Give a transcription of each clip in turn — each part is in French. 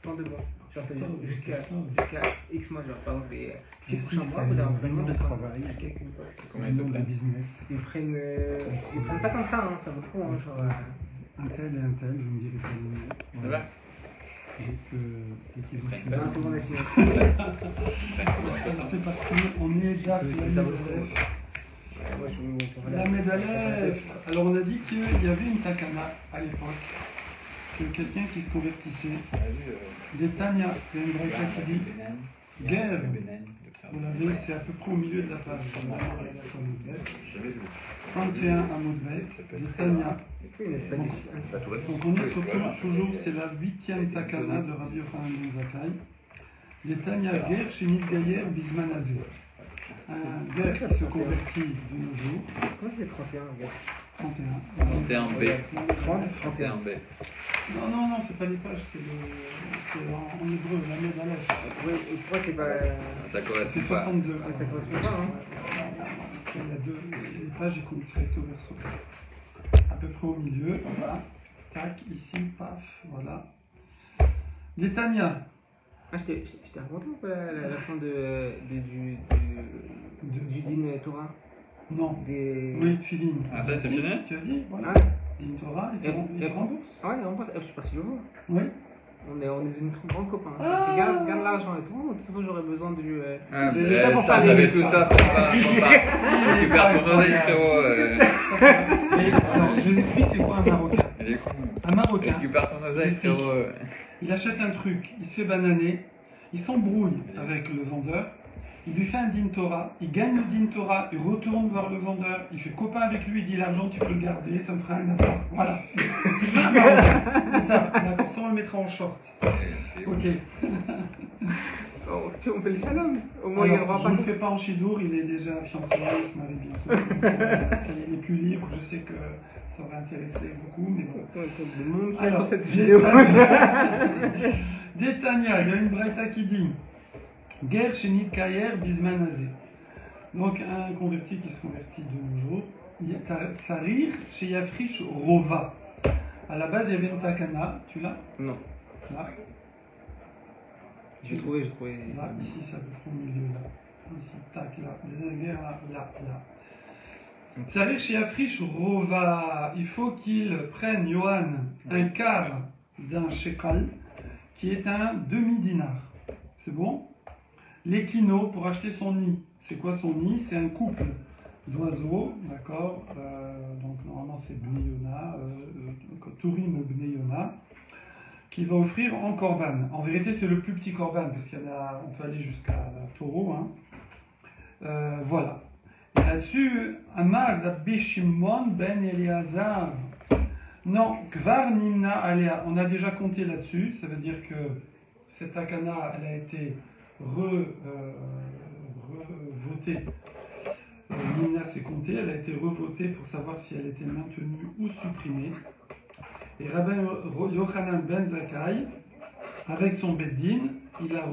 tant de mois. Genre, jusqu'à X mois, genre, par exemple, les 6 prochains mois, vous avez un paiement de travail. Combien ils te prennent? Business. Ils prennent pas tant que ça, hein, ça vaut trop, hein, genre. Un tel et un tel, je ne dirai pas les noms. Ça va? Ah, c'est bon, la fille. C'est parti, on est déjà la Medalef. Alors on a dit qu'il y avait une takana à l'époque, que quelqu'un qui se convertissait, des Tanya, il y a une braïta qui dit guerre. Vous l'avez, c'est à peu près au milieu de la page. 31 à Moudbet, des Tanya. Donc on est surtout, toujours, c'est la 8e takana de Rabbi Yochanan ben Zakkai. Les Tanya guerre chez Nidgayer Bisman Azur. Un guerre qui se convertit de nos jours. Comment c'est 31, gars? 31 B. 31 B. Non, c'est pas les pages, c'est en hébreu, la med Aleph. Oui, et pourquoi c'est pas. Ça correspond C'est pas. 62. Ça correspond pas, hein? Il y a deux, les pages, ils comptent recto verso. À peu près au milieu, voilà. Tac, ici, paf, voilà. Les Tanya. Ah, je t'ai raconté un peu la fin du Din Torah? Non. Des... Oui, Tfilin. Ah, ça, c'est fini? Tu as dit, voilà. Ah, Din Torah, il te rembourse. ouais, on pense. Je suis pas si heureux. Oui. On est devenus trop grands copains. Ah. Je garde l'argent et tout. De toute façon, j'aurais besoin de lui. Ah, des mais étapes pour ça, faire t'avais les- tout ça pour ça. Récupère ton oseille, frérot. Ça, c'est- alors, je vous explique c'est quoi un Marocain. Il est con. Un Marocain, Récupère ton oseille, J'explique. frérot. il achète un truc, il se fait bananer, il s'embrouille avec le vendeur, il lui fait un din Torah, il gagne le din Torah, il retourne voir le vendeur, il fait copain avec lui, il dit l'argent tu peux le garder, ça me fera un apport. Voilà. C'est ça un Marocain. C'est ça, d'accord, ça on le mettra en short. Ok. Oh, on fait le shalom. Au moins, il Alors, gagnera je pas. ne le fais pas en chidour, il est déjà fiancé, il se marie bien. Ça y est, il est plus libre, je sais que ça aurait intéressé beaucoup, mais bon. Le monde qui est Alors, sur cette vidéo. Détania, il y a une braïta qui dit guerre chez Nidkayer Bisman Azé. Donc un converti qui se convertit de nos jours. Sarir chez Yafrish Rova. À la base, il y avait une takana, tu l'as? Non. Là. J'ai trouvé. Là, ici, ça peut prendre au milieu, là. Ici, tac, là. Là. Sarir chez Yafrish Rova. Il faut qu'il prenne, Johan, un quart d'un shekel, qui est un demi-dinar. C'est bon? L'équino pour acheter son nid. C'est quoi son nid? C'est un couple d'oiseaux, d'accord? Donc normalement c'est Bnei-Yona, Tourim Bnei-Yona, qui va offrir en korban. En vérité c'est le plus petit korban, parce qu'il y en a, on peut aller jusqu'à taureau. Hein. Voilà. Et là-dessus, Amar Rabbi Shimon ben Eliazar. Non, Kvar Nimna Alea. On a déjà compté là-dessus, ça veut dire que cette takana, elle a été revotée. Nimna s'est comptée, elle a été revotée pour savoir si elle était maintenue ou supprimée. Et Rabbi Yochanan ben Zakkai, avec son Beddin, il a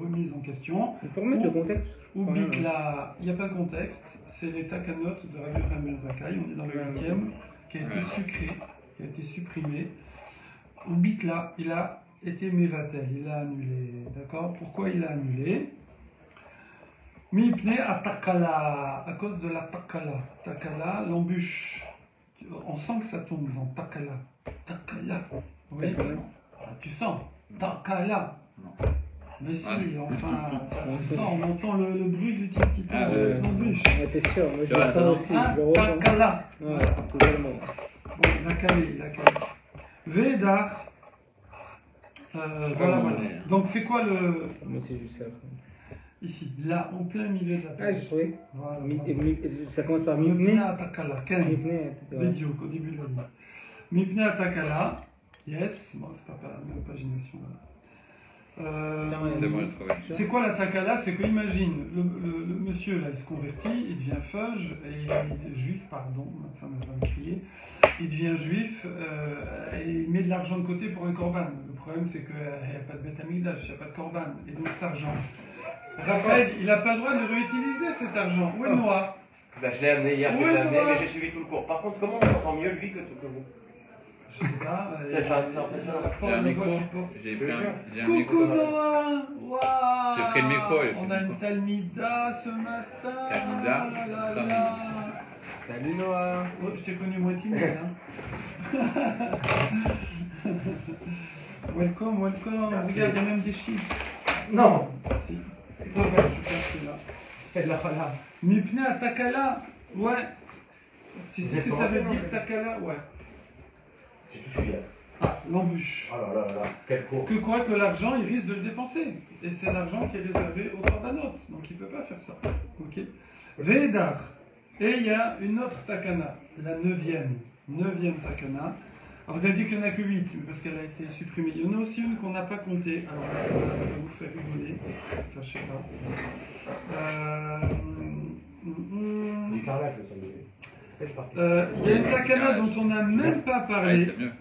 remise en question. On peut remettre le contexte? Ou Bikla, il n'y a pas de contexte, c'est les takanot de Rabbi Yochanan ben Zakkai, on est dans le 8e, qui a été sucré, qui a été supprimé. Ou Bikla, il a été Mevatel, il a annulé. D'accord? Pourquoi il a annulé? Mipne à Takala, à cause de la Takala. Takala, l'embûche. On sent que ça tombe dans Takala. Takala. Oui. Tu sens? Takala. Mais si, enfin, tu sens, on entend le bruit du type qui tombe dans l'embûche. Ouais, c'est sûr, moi je le sens aussi. Je le ressens. Takala. Ouais, totalement. Bon, il a calé. Védar. Voilà. Donc c'est quoi le... Moi c'est juste ça. Ici, là, en plein milieu de la Ah, page. j'ai trouvé. Voilà. Ça commence par Mipne Mipne. Atakala, Ken. Vidéo, au début de la ligne. Mipne Atakala, yes. Bon, c'est pas la même pagination là. C'est bon, j'ai trouvé. C'est quoi la takala? C'est que imagine, le monsieur là, il se convertit, il devient feuge, et il est juif, pardon, ma femme va me crier, il devient juif, et il met de l'argent de côté pour un korban. Le problème c'est qu'il n'y a pas de Beth Amikdash, il n'y a pas de korban, et donc cet argent. Raphaël, il n'a pas le droit de réutiliser cet argent. Où est Noah? Bah, je l'ai amené hier, Oui, je l'ai amené, Noah. mais j'ai suivi tout le cours. Par contre, comment on entend mieux lui que vous? Je sais pas. C'est ça, c'est impressionnant. J'ai un micro. J'ai un micro. Coucou Noah. Waouh. J'ai pris le micro. On a une Talmida ce matin. Talmida, Là, très là. Salut Noah. Oh, je t'ai connu moins timide. Hein. Welcome, welcome. Regarde, il y a même des chips. Non. Si. C'est pas mal, je pense que là. Et là, voilà. Mipna Takala. Ouais. Tu sais ce que ça veut dire Takala? Ouais. J'ai tout suivi. Ah, l'embûche. Oh là là là là, quel cours. Que quoi que l'argent, il risque de le dépenser. Et c'est l'argent qui est réservé aux corbanotes. Donc il ne peut pas faire ça. Ok. Vedar. Et il y a une autre takana, la 9e takana. Alors vous avez dit qu'il n'y en a que 8, mais parce qu'elle a été supprimée. Il y en a aussi une qu'on n'a pas comptée. Alors là, ça va vous faire rigoler. Enfin, je sais pas. C'est du carrelage, le sol. Il y a une takana dont on n'a même pas Ouais, parlé. c'est mieux.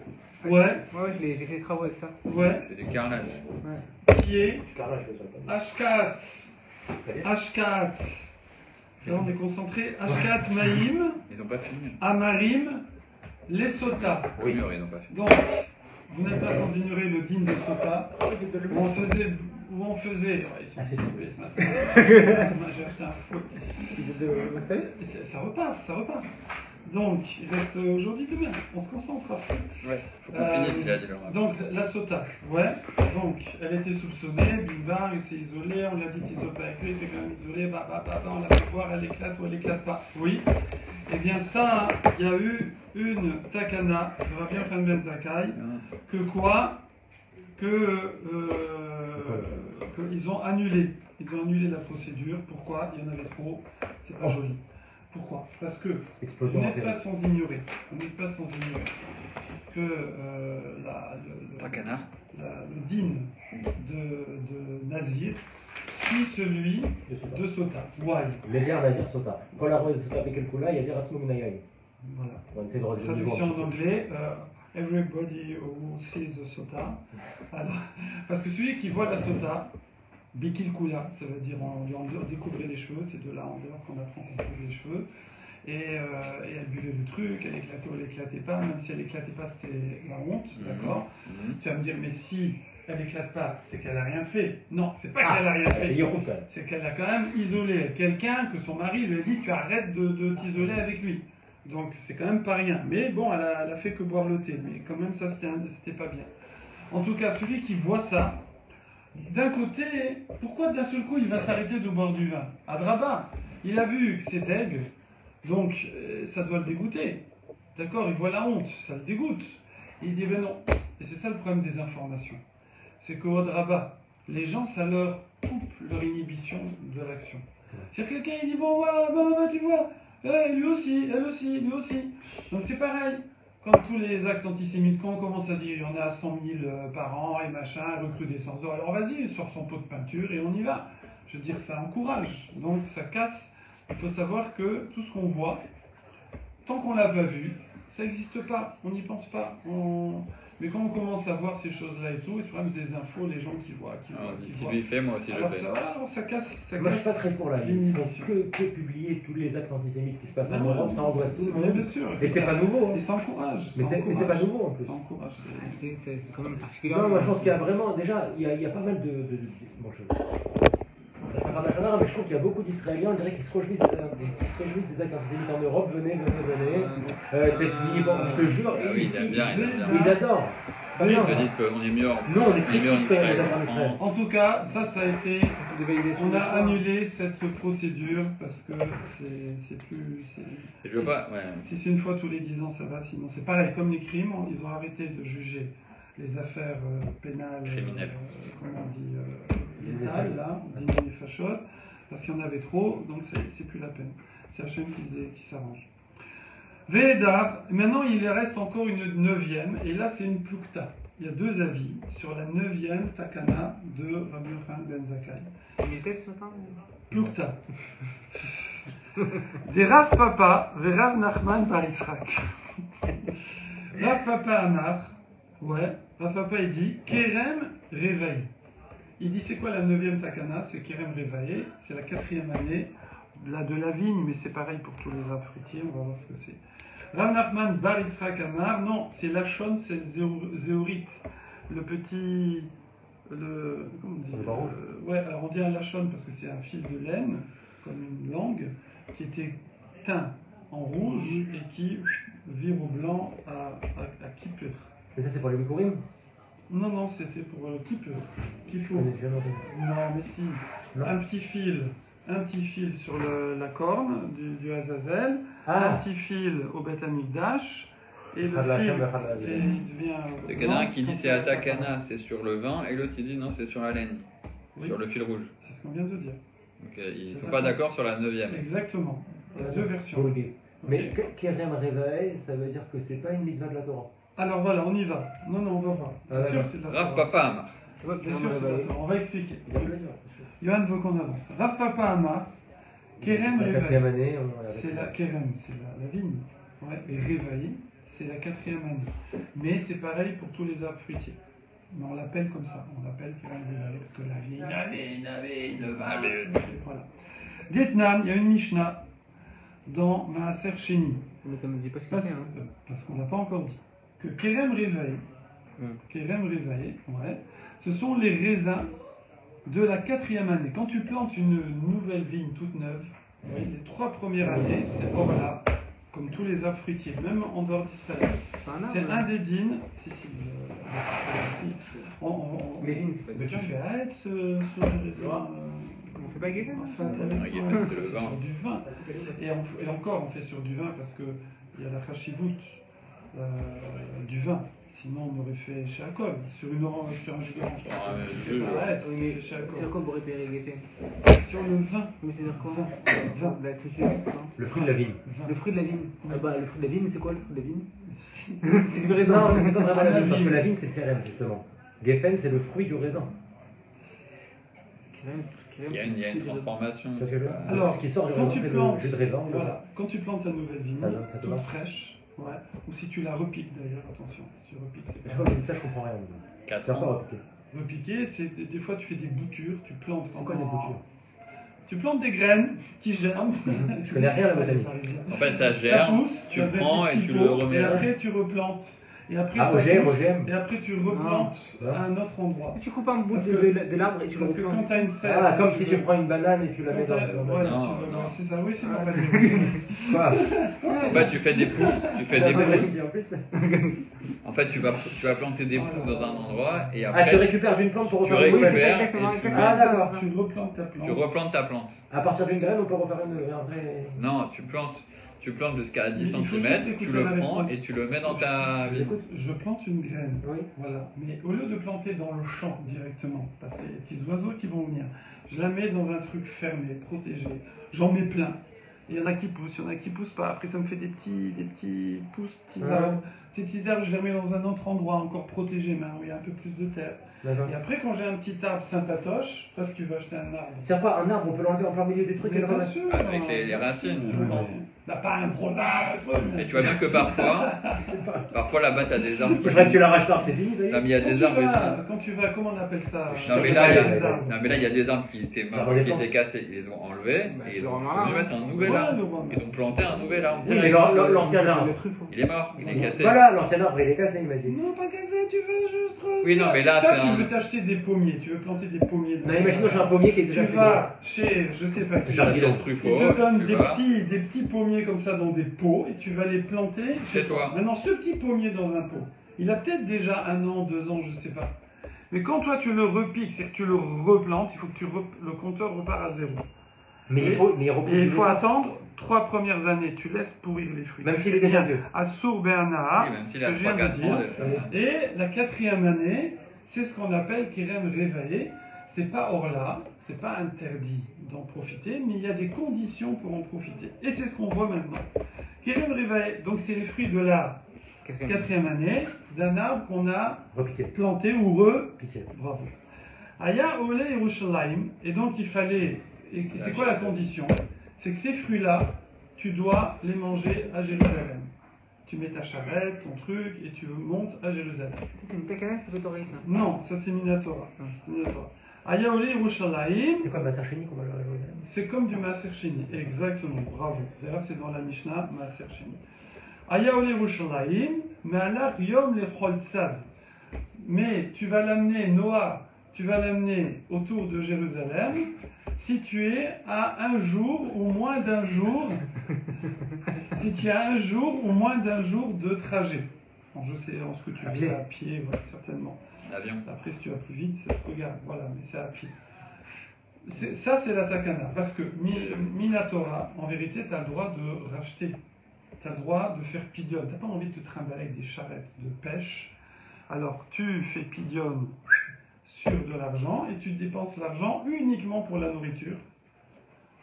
Ouais, Ouais, j'ai fait des travaux avec ça. ouais. C'est du carrelage. Ouais. Qui est Du carrelage, le sol. Ashkat. Ça y est. Ashkat. Là, on est concentré. Ashkat Maïm, Ils ont pas fini. Amarim, les Sota. Oui, ils n'ont pas fini. Donc, vous n'êtes pas sans ignorer le din de Sota, où on faisait. Ouais, ils sont Ah, c'est coupés ce matin. Moi, j'ai acheté un fouet. Ça repart, ça repart. Donc, il reste aujourd'hui demain. On se concentre après. Ouais. Faut qu'on finisse, il a dit le Donc, la Sota, ouais. Donc, elle était soupçonnée, Bimbar, il s'est isolé, on lui a dit t'isole pas avec lui, il s'est quand même isolé, on l'a fait voir, elle éclate ou elle éclate pas. Oui. Eh bien, ça, il y a eu une takana, de Rabbi Yochanan ben Zakkai, que quoi ils ont annulé. Ils ont annulé la procédure. Pourquoi? Il y en avait trop. C'est pas joli. Pourquoi? Parce que Explosion vous en n'êtes série. pas sans ignorer. Vous n'êtes pas sans ignorer que Takana. le din de Nazir suit celui De Sota. de Sota. Why? Médiar Nazir Sota. Quand la rose Sota avec le là, il y a Zeratzmo Minayai. Voilà. On essaie de relever le niveau Traduction un en petit peu. anglais. Everybody who sees the Sota. Alors, parce que celui qui voit la Sota, Bikil Kula, ça veut dire on découvrait les cheveux, c'est de là en dehors qu'on apprend qu'on trouve les cheveux. Et elle buvait le truc, elle éclatait ou elle éclatait pas, même si elle éclatait pas, c'était la honte, d'accord? Tu vas me dire, mais si elle éclate pas, c'est qu'elle a rien fait. Non, c'est pas qu'elle a rien Et fait. Yochou, quand même. C'est qu'elle a quand même isolé quelqu'un que son mari lui a dit tu arrêtes de t'isoler avec lui. Donc c'est quand même pas rien. Mais bon, elle a fait que boire le thé. Mais quand même ça c'était pas bien. En tout cas, celui qui voit ça, d'un côté, pourquoi d'un seul coup il va s'arrêter de boire du vin? Adraba, il a vu que c'est deg, donc ça doit le dégoûter. D'accord, il voit la honte, ça le dégoûte. Il dit ben non. Et c'est ça le problème des informations. C'est qu'au Adraba, les gens, ça leur coupe leur inhibition de l'action. C'est-à-dire quelqu'un il dit bon ouais, tu vois, lui aussi, elle aussi, lui aussi. Donc c'est pareil. Comme tous les actes antisémites, quand on commence à dire il y en a 100 000 par an et machin, recrudescence. Alors vas-y, sort son pot de peinture et on y va. Je veux dire, ça encourage. Donc ça casse. Il faut savoir que tout ce qu'on voit, tant qu'on l'a pas vu, ça n'existe pas. On n'y pense pas. Mais quand on commence à voir ces choses-là et tout, et c'est vraiment des infos, les gens qui voient. Si lui fait, moi aussi je Alors fais. ça casse. Ça Moi, je suis pas casse. très pour la vie. Ils font que publier tous les actes antisémites qui se passent en Europe, ça angoisse tout le monde. Bien sûr. Et c'est pas nouveau. hein. Et ça encourage. Mais c'est pas nouveau en plus. Ça encourage. C'est quand même particulier. Non, moi je pense qu'il y a vraiment, déjà, il y a pas mal de bon, je vais pas faire d'acharnement, mais je trouve qu'il y a beaucoup d'Israéliens, on dirait qu'ils se réjouissent des actes antisémites en Europe, venez. C'est fini, bon, je te jure, Ah oui, il aime bien. ils adorent. C'est pas bien, Ils te ça. disent qu'on est mieux en Nous, on est très mieux en tristes quand il y a des Israël actes en qu'en Israël. France. En tout cas, ça a été. On a On annulé cette procédure parce que c'est plus. Je veux pas, ouais. Si c'est une fois tous les 10 ans, ça va. Sinon, c'est pareil. Comme les crimes, ils ont arrêté de juger les affaires pénales. Criminelles. Comment on dit létales, là, dîner fachos, parce qu'il y en avait trop, donc c'est plus la peine. C'est Hachem qui s'arrange. Védar, maintenant il reste encore une 9e, et là c'est une plukta. Il y a deux avis sur la 9e takana de Rabbi Yochanan ben Zakkai. Il était ce matin? Plukta. Des Rav Papa, ve Rav Nachman bar Yitzhak. Rav Papa Amar, ouais, Rav Papa il dit Kerem Revaï. Il dit c'est quoi la 9e takana? C'est Kerem Revaï, c'est la 4e année de la vigne, mais c'est pareil pour tous les arbres fruitiers, on va voir ce que c'est. Rav Nachman Bar Yitzhak Amar, non, c'est Lachon, c'est le zéorite, le petit, comment on dit, Le bas rouge. ouais, alors on dit un Lachon parce que c'est un fil de laine, comme une langue, qui était teint en rouge et qui vire au blanc à Kippur. Mais ça, c'est pour les Bikurim? Non, non, c'était pour Kippur. Kippur. On est jamais entendu. Non, mais si. Non. Un petit fil sur la corne du Azazel, un Ah, petit fil au Beth Amikdash, et le Chad la fil, Hashem, Chad la et Hashem. il devient... Il y en a un qui dit c'est Atakana, c'est sur le vin, et l'autre il dit non, c'est sur la laine, Oui. sur le fil rouge. C'est ce qu'on vient de dire. Donc ils C'est sont pas pas bon. d'accord sur la 9e. Exactement. Il y a deux versions. Volgué. Mais Ok. Kerem Revae, ça veut dire que c'est pas une mitzvah de la Torah. Alors voilà, on y va. Non, non, on va pas. Ah, Bien sûr, d'accord. c'est de la Rav Torah. Papa Amar. C'est quoi qui Bien vient sûr, me c'est de la réveiller? Torah. On va expliquer. Il a le dire. Johan veut qu'on avance. Rav Papa Amar, Kerem La Revaï. quatrième année, on C'est la Kerem, c'est la vigne. Ouais, et Revaï, c'est la 4e année. Mais c'est pareil pour tous les arbres fruitiers. Mais on l'appelle comme ça. On l'appelle Kerem Revaï parce que la vigne, le vin. Voilà. Dietnan, il y a une Mishnah dans Maaser Sheni. Mais ça me dit pas ce que Parce, c'est. Hein. parce qu'on n'a pas encore dit. Que Kerem Revaï, ouais, ce sont les raisins de la 4e année. Quand tu plantes une nouvelle vigne toute neuve, les 3 premières années, c'est Orla, comme tous les arbres fruitiers, même en dehors d'Israël. C'est pas un arbre. C'est un des dînes. Si. Les vignes, c'est pas Mais du tu vin. fais arrête ce raisin. On fait pas guérir. Enfin, Ouais, c'est Guérin, c'est le sur vin. du vin. Et encore, on fait sur du vin parce qu'il y a la chashivut du vin. Sinon, on aurait fait chez Akol, sur une orange, sur un jus d'orange. Ah, mais C'est je- pas arrête, Oui, c'est mais chez c'est Akol. quoi pour repérer guetter? Sur le vin. Mais c'est-à-dire quoi? Vin. La sécurité, c'est quoi? Le fruit de la vigne. Le fruit de la vigne. Ouais. Ah bah, le fruit de la vigne, c'est quoi le fruit de la vigne? C'est du raisin. Non, mais c'est pas vraiment la vigne, parce que vigne. la vigne, c'est le Kerem, justement. Geffen, c'est le fruit du raisin. Il y a une transformation. Tu vois ce que je veux dire Alors, ce qui sort du quand raisin, tu c'est plantes, le jus de raisin. voilà, quand tu plantes la nouvelle vigne, Ça te toute va. fraîche, ouais, ou si tu la repiques d'ailleurs, attention, si tu repiques, c'est Je pas crois que ça, je comprends rien. 4 Tu vas pas ans. repiquer. repiquer, c'est des fois tu fais des boutures, tu plantes. C'est quoi des boutures? Tu plantes des graines qui germent. Je connais rien à la botanique. En fait, ça Ça germe, pousse, tu ça le fait prends des et petits tu pots, le remets et là. après tu replantes. Et après Ah, ça OGM, pousse, OGM. et après tu replantes Ah. à un autre endroit. Tu coupes un bout Parce de, que- de l'arbre et tu le Parce que quand replantes. tu as une serre. Ah, comme si tu prends une banane et tu la mets dans Ouais, le. si Non, tu veux, non. c'est ça, oui, c'est pas mal. Quoi En fait, tu fais des pousses, tu fais des C'est vrai pousses. qu'il dit en plus. En fait, tu vas planter des pousses dans un endroit et Ah, tu après, récupères d'une plante pour tu refaire une nouvelle. récupères et exactement, tu, exactement. Ah, d'accord. Tu replantes ta plante. tu replantes ta plante. À partir d'une graine, on peut refaire une vraie. Non, tu plantes jusqu'à 10 Il faut juste cm, écouter tu le la prends réponse. et tu le mets dans ta vigne. Écoute, je plante une graine. Oui. Voilà. Mais au lieu de planter dans le champ directement, parce qu'il y a des petits oiseaux qui vont venir, je la mets dans un truc fermé, protégé. J'en mets plein. Il y en a qui poussent, il y en a qui poussent pas. Après, ça me fait des petits pousses, petits Ouais. arbres. Ces petits arbres, je les mets dans un autre endroit encore protégé, mais où il y a un peu plus de terre. D'accord. Et après, quand j'ai un petit arbre sympatoche, parce que tu veux acheter un arbre. C'est quoi un arbre? On peut l'enlever en plein milieu des trucs et Mais le bien remettre. sûr, Avec les racines, tu le prends. Bah, pas un gros arbre, un truc. Et tu vois bien que parfois là-bas, tu as des arbres Il qui faudrait que tu l'arraches l'arbre, c'est fini, ça y Non, est. mais il y a des arbres ici. Quand tu vas, comment on appelle ça? Non mais là, il y a des arbres qui étaient J'arrive marrons, qui pas. étaient cassés, ils les ont enlevés Bah, et tu ils le ont remets là, voulu mettre un nouvel Ouais, arbre. le roi. Ils ont planté un nouvel arbre. Oui, mais l'ancien arbre. Le truffe. Il est mort, il est cassé. Voilà, l'ancien arbre, il est cassé, il m'a dit. Non, pas cassé, tu veux juste. Oui, non, mais là, Toi, c'est tu un- veux t'acheter des pommiers, tu veux planter des pommiers. dans Non, ton imaginons j'ai un jardin. pommier qui est Tu déjà fait. vas chez, je sais pas qui, Jardin. Là, c'est le il Truffaut, te donne tu des vas. petits pommiers comme ça dans des pots et tu vas les planter Chez toi. Maintenant, ce petit pommier dans un pot, il a peut-être déjà 1 an, 2 ans, je sais pas. Mais quand toi tu le repiques, c'est que tu le replantes, il faut que le compteur repart à 0. Mais il repousse. Et il faut attendre 3 premières années, tu laisses pourrir les fruits. Même s'il est déjà vieux. À Sourbeana, Oui, même ce s'il a que je viens de 3-4 ans. dire. Et la 4e année, c'est ce qu'on appelle Kerem Revaé. C'est pas orla, c'est pas interdit d'en profiter, mais il y a des conditions pour en profiter. Et c'est ce qu'on voit maintenant. Kerem Revaé, donc c'est les fruits de la 4e année d'un arbre qu'on a Repiqué. planté ou Piqué. Bravo. Aya Ole Yerushalayim, et donc il fallait. Et c'est quoi la condition? C'est que ces fruits-là, tu dois les manger à Jérusalem. Tu mets ta charrette, ton truc, et tu montes à Jérusalem. C'est une takana, c'est rhétorique. Non, ça c'est Minatora. C'est Minatora. Aya Ole Yerushalayim, C'est quoi le massage chénique qu'on va le c'est comme du Maaser Sheni. Exactement, bravo. D'ailleurs, c'est dans la Mishnah, Maaser Sheni. Aya ole Yerushalayim, me'alach yom lechol tzad. Mais tu vas l'amener, Noah, tu vas l'amener autour de Jérusalem, situé à un jour ou moins d'un jour, si tu as un jour ou moins d'un jour de trajet. Bon, je sais en ce que tu fais à pied, ouais, certainement. L'avion. Après, si tu vas plus vite, ça se regarde, voilà, mais c'est à pied. Ça, c'est la takana, parce que Minatora, en vérité, tu as le droit de racheter, tu as le droit de faire pidion, tu n'as pas envie de te trimballer avec des charrettes de pêche, alors tu fais pidion sur de l'argent et tu dépenses l'argent uniquement pour la nourriture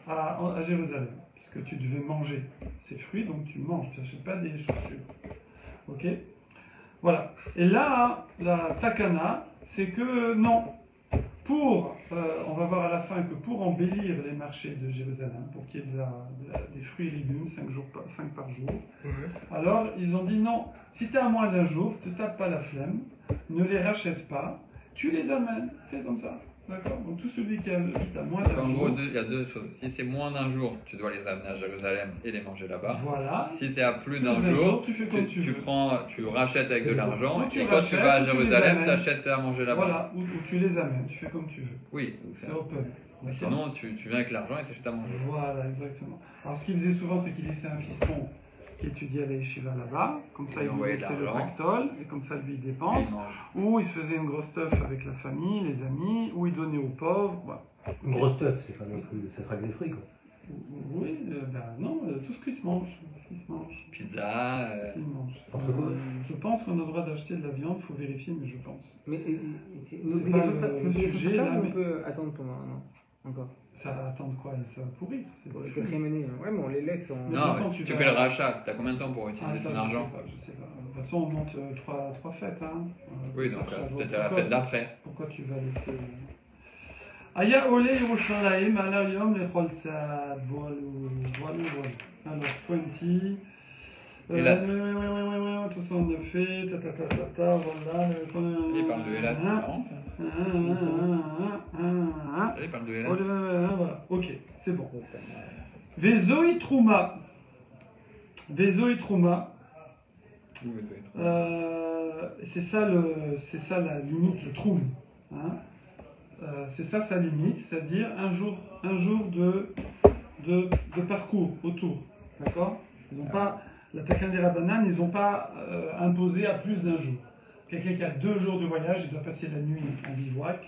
à Jérusalem, puisque tu devais manger ces fruits, donc tu manges, tu n'achètes pas des chaussures. Ok? Voilà. Et là, la takana, c'est que non, on va voir à la fin que pour embellir les marchés de Jérusalem, pour qu'il y ait des fruits et légumes, 5 par jour, alors ils ont dit non, si tu es à moins d'un jour, ne te tape pas la flemme, ne les rachète pas, tu les amènes, c'est comme ça. D'accord? Donc tout celui qui habite à moins d'un jour. En gros, il y a deux choses. Si c'est moins d'un jour, tu dois les amener à Jérusalem et les manger là-bas. Voilà. Si c'est à plus d'un jour, tu fais comme tu veux. tu rachètes avec de l'argent Tu et quand tu vas à Jérusalem, tu amènes. achètes à manger là-bas. Voilà, ou tu les amènes, tu fais comme tu veux. Oui, C'est open. mais sinon, tu viens avec l'argent et tu achètes à manger. Voilà, exactement. Alors ce qu'il faisait souvent, c'est qu'il laissait un fiston qui étudiait à la yeshiva là-bas, comme ça il lui laissait le pactole, et comme ça lui il dépense, ou il se faisait une grosse teuf avec la famille, les amis, ou il donnait aux pauvres. Voilà. Une grosse teuf, c'est pas non plus, ça sera que des fruits quoi. Oui, non, tout ce qui se mange. Pizza. Je pense qu'on a le droit d'acheter de la viande, il faut vérifier, mais je pense. Mais c'est une C'est pas obligation le sujet, ça, là, ou mais- on peut attendre pendant un an encore Ça va attendre quoi? Ça va pourrir. C'est pour pas le fini. 4e année. Ouais, mais on les laisse en. Mais de toute Non, façon, tu tu fais vas- le rachat. T'as combien de temps pour Ah, utiliser attends, ton argent? je sais pas. De toute façon, on monte trois fêtes. Hein. Oui, Ça, donc ça c'est vaut- peut-être la pourquoi- fête d'après. Pourquoi tu vas laisser... Aya ole Yerushalayim ala yom lechol tzad. Voilà. Alors, 20. Elat. Tout ça on a fait. Voilà. Il parle de Elat, c'est marrant ça. Il parle de Elat. Voilà. Ok, c'est bon. Vezoi Trouma. Vezoi Trouma. C'est ça la limite, le troum. Hein? C'est ça sa limite, c'est-à-dire un jour de parcours autour. D'accord? Ils n'ont pas, la Takan des Rabbanan, ils n'ont pas imposé à plus d'un jour. Quelqu'un qui a 2 jours de voyage, il doit passer la nuit en bivouac,